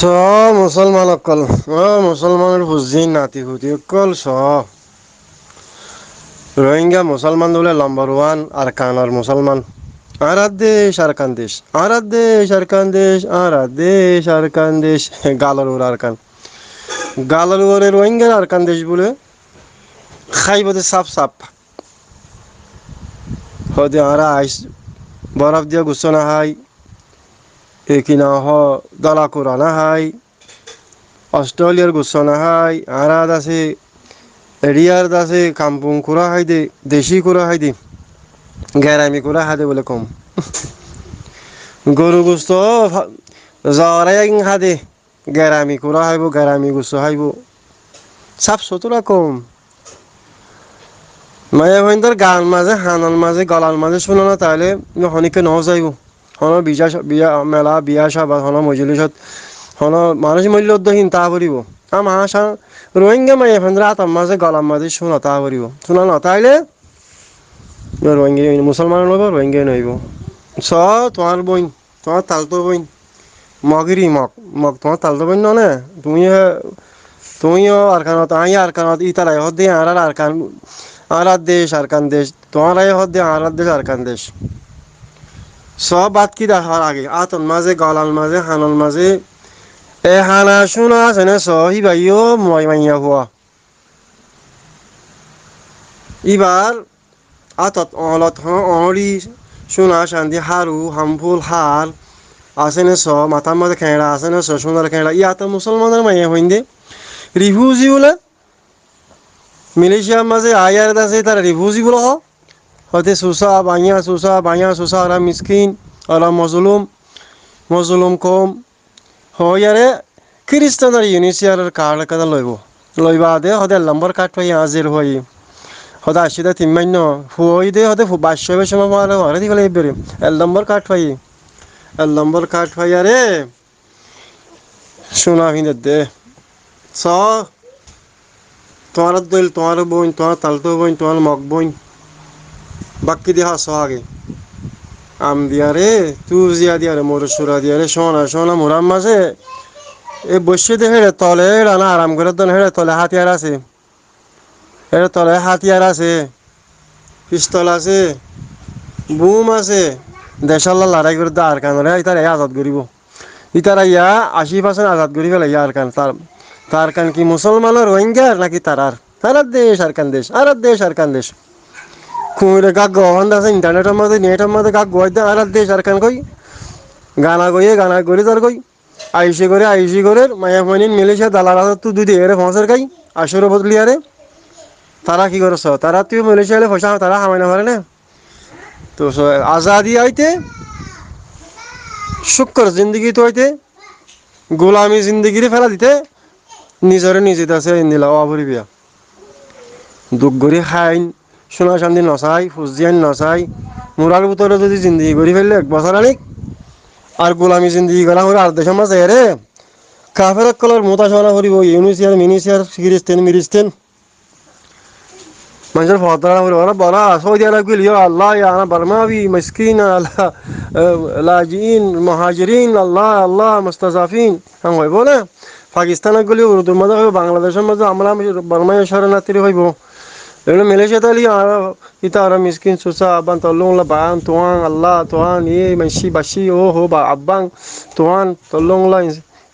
মুছলমান অকল মুছলমানের বুজি নাতি হুতি অকল রোহিঙ্গা মুসলমান বলে নম্বর ওয়ান আরকানর মুসলমান আরাত দেশ আরকান দেশ আরাত দেশ আরকান দেশ আরাত দেশ আরকান দেশ গালর ওর আরকান গালর ওরে রোহিঙ্গার আরকান দেশ বলে খাইবতে সাপ সাপ হদে আরা আইস বরফ দিয়া গুছো না হাই একিনা হ দলা কোরা না হাই অস্ট্রেলিয়ার গুছো না হাই আরাত আছে এরিয়ার আছে কাম্পুং কোরা হাই দে দেশি কোরা হাই দে গ্যারামি কোরা হাদে বলে কম গরু গুস্ত জরাই হাদে গ্যারামি কোরা হাইব গ্যারামি গুস্ত হাইব সাপ সতরা কম মায়া হইন্দর গান মাঝে হানার মাঝে গলার মাঝে শুনো না তাহলে হনিকে ন যাইব হন বিজা বিয়া মেলা বিয়া সাবা হন মজলিসত হন মানুষ মূল্যহীন তা পড়িব মাসা রোহিঙ্গা মায়া ফেন্দ্রা আতার মাঝে গলার মাঝে শুনো তা পড়িব শুনো না তাইলে রোহিঙ্গা মুসলমান নইব রোহিঙ্গা নইব তোমার বইন তোমার তালতো বইন মগিরি মগ মগ তোমার তালতো বইন নে তুমিও আরকানত আই আরকানত ইতারাই হদ্দে আর আরকান আরাত দেশ আরকান দেশ তোমারাই হদ্দে আরাত দেশ আরকান দেশ বাদ কি দেখার আগে আতন মাঝে গলাল মাঝে হানল মাঝে এ হানা শোনা আছে না হিবাইও মই মাইয়া হওয়া এবার আতত অলত অঁড়ি সোনা শান্তি হারু হামফুল হার আছে না মাথার মাঝে খেঁড়া আছে না সোনার খেঁড়া ইয়াত মুসলমানের মাইয়া হইন দে রিফিউজি বলে মালয়েশিয়ার মাঝে আয়ার আছে তারা রিফিউজি বলে হতে সুসা সুসা ওরা মিসকিন ওরা মজলুম কম হয়ারে খ্রিস্টানের ইউনিসিয়ারের কার্ড কাদা লইবা দে হতে নম্বর কার্ড পাই হাজির হই হতে আসিদে তিনমান্য হই দে হতে বাস্য সময় হরে দি গেলে এবারে নম্বর কার্ড পাই আরে শোনা ভিনে দে তোমার দল তোমার বোন তোমার তালতো বোন তোমার মগ বোন বাক্কি দিয়া আগে আম দিয়া রে তু জিয়া দিয়া রে মোর সুরা দিয়া রে সোনা মোরাম মাঝে এ বসে দে হেড়ে তলে রানা আরাম করে দন হেড়ে তলে হাতিয়ার আছে হেড়ে তলে হাতিয়ার আছে পিস্তল আছে বুম আছে দেশাল্লা লড়াই করে দা আর কান রে ইতার আজাদ করিব ইতারা ইয়া 80% আজাদ করি ফেলে ইয়া আর কান তার কান কি মুসলমানের রোহিঙ্গার নাকি আরাত দেশ আর কান দেশ কুমিরে গা গহন আছে ইন্টারনেটের মধ্যে নেটের মধ্যে গা গয় দেয় আরাত দেশ আর কান কই গানা গড়ি তার কই আইসি করে মায়া মাইনিন মিলেছে দালাল তো দুই দিয়ে ফসের খাই আসরে বদলি আরে তারা কি করছ তারা তুই মিলেছে পয়সা তারা হামাই না পারে না তো আজাদি আইতে শুক্র জিন্দগি তো হইতে গোলামি জিন্দগিরে ফেলা দিতে নিজে আছে ইন্দিলা অভরি বিয়া দুঃখ গড়ি খাইন সোনা শান্তি নচাই ফুজিয়ান নচাই মোরার ভিতরে যদি জিন্দগি গড়ি ফেললে 1 বছর আনিক আর গোলামি জিন্দগি করা হলে আর দেশের মাঝে রে কাফের কলর মোতা সোনা করিব ইউনিসিয়ার মিনিসিয়ার মিরিস্তেন মানুষের ফতরা করে ওরা বলা সৌদি আরব গেলিও আল্লাহ আনা বারমাবি মিসকিন আল্লাহ লাজিন মুহাজিরিন আল্লাহ মুস্তাজাফিন হাম হইব না পাকিস্তানত গেলে উর্দুর মধ্যে হইব বাংলাদেশের মধ্যে আমরা বার্মায় শরণার্থী হইব এগুলো মালয়েশিয়া তাহলে আর ইতা আর মিসকিন সুসা আব্বান তল্লুংলা বান তোয়ান আল্লাহ তোয়ান মাইসি বাসি ও হো বা আব্বাং তোয়ান তল্লুংলা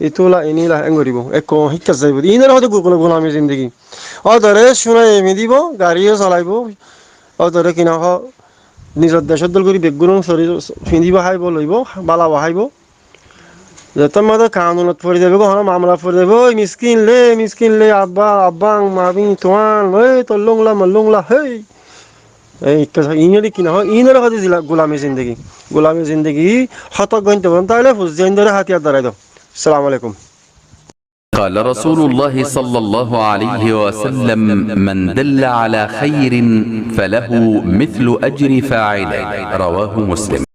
ইতুলা ইনিলা এঙ্গরিব এক শিক্ষা যাইব ইনার হয়তো গোলামি জিন্দগি অদরে শুনাই এমি দিব গাড়িও চলাইব অদরে কিনা নিজের দেশের দল করে বেগুন শরীর ফিন্দিব হাইব লইব বালা বাহাইব যেতার মধ্যে কানুনত পড়ে যাবে মামলা পড়ে যাবে ওই মিসকিন লে আব্বাং মাবি তোয়ান ওই তল্লুংলা মল্লুংলা হেই এই ইনারি কিনা ইনার হয়তো গোলামি জিন্দগি হতক গণতে বলুন তাহলে ফুজিয়ান ধরে হাতিয়ার দাঁড়াই দাও আসসালামু আলাইকুম قال رسول الله صلى الله عليه وسلم من دل على خير فله مثل أجر فاعله رواه مسلم